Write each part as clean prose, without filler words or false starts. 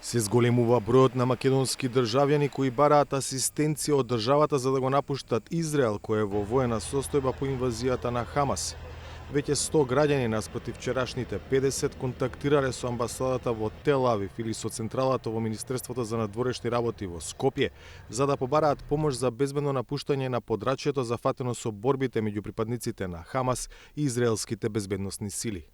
Се зголемува бројот на македонски државјани кои бараат асистенција од државата за да го напуштат Израел, кој е во воена состојба по инвазијата на Хамас. Веќе 100 граѓани наспроти вчерашните 50 контактирале со амбасадата во Тел Авив или со централата во Министерството за надворешни работи во Скопје, за да побараат помош за безбедно напуштање на подрачјето зафатено со борбите меѓу припадниците на Хамас и израелските безбедносни сили.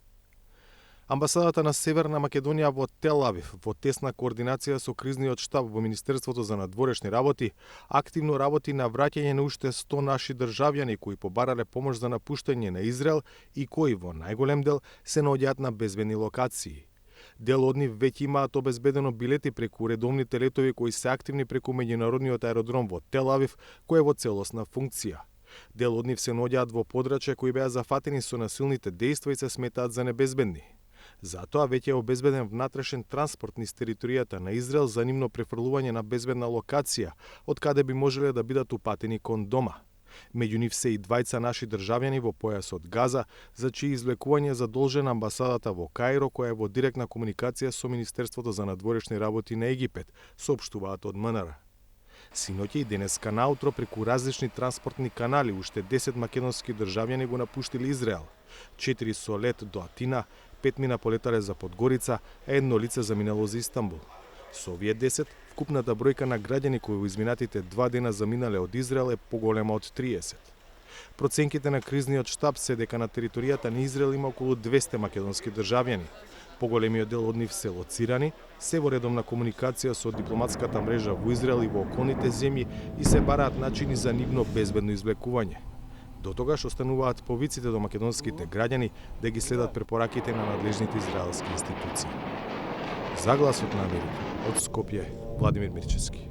Амбасадата на Северна Македонија во Тел Авив, во тесна координација со кризниот штаб во Министерството за надворешни работи, активно работи на враќање на уште 100 наши државјани кои побарале помош за напуштање на Израел и кои во најголем дел се наоѓаат на безбедни локации. Дел од нив веќе имаат обезбедено билети преку редовните летови кои се активни преку меѓународниот аеродром во Тел Авив, кој е во целосна функција. Дел од нив се наоѓаат во подрачја кои беа зафатени со насилните дејства и се сметаат за небезбедни. Затоа веќе е обезбеден внатрешен транспорт низ територијата на Израел за нивно префрлување на безбедна локација, од каде би можеле да бидат упатени кон дома. Меѓу нив се и двајца наши државјани во појасот Газа, за чии извлекување задолжена амбасадата во Каиро, која е во директна комуникација со Министерството за надворешни работи на Египет, соопштуваат од МНР. Синоќа и денеска наутро преку различни транспортни канали уште 10 македонски државјани го напуштиле Израел. 4 со лет до Атина, 5 мина полетале за Подгорица, а едно лице заминало за Истанбул. Со овие 10, вкупната бројка на граѓани кои во изминатите 2 дена заминале од Израел е поголема од 30. Проценките на кризниот штаб се дека на територијата на Израел има околу 200 македонски државјани. Поголемиот дел од нив се лоцирани, се во редовна комуникација со дипломатската мрежа во Израел и во околните земји и се бараат начини за нивно безбедно извлекување. До тогаш остануваат повиците до македонските граѓани да ги следат препораките на надлежните израелски институции. За Гласот на Америка, од Скопје, Владимир Мирчевски.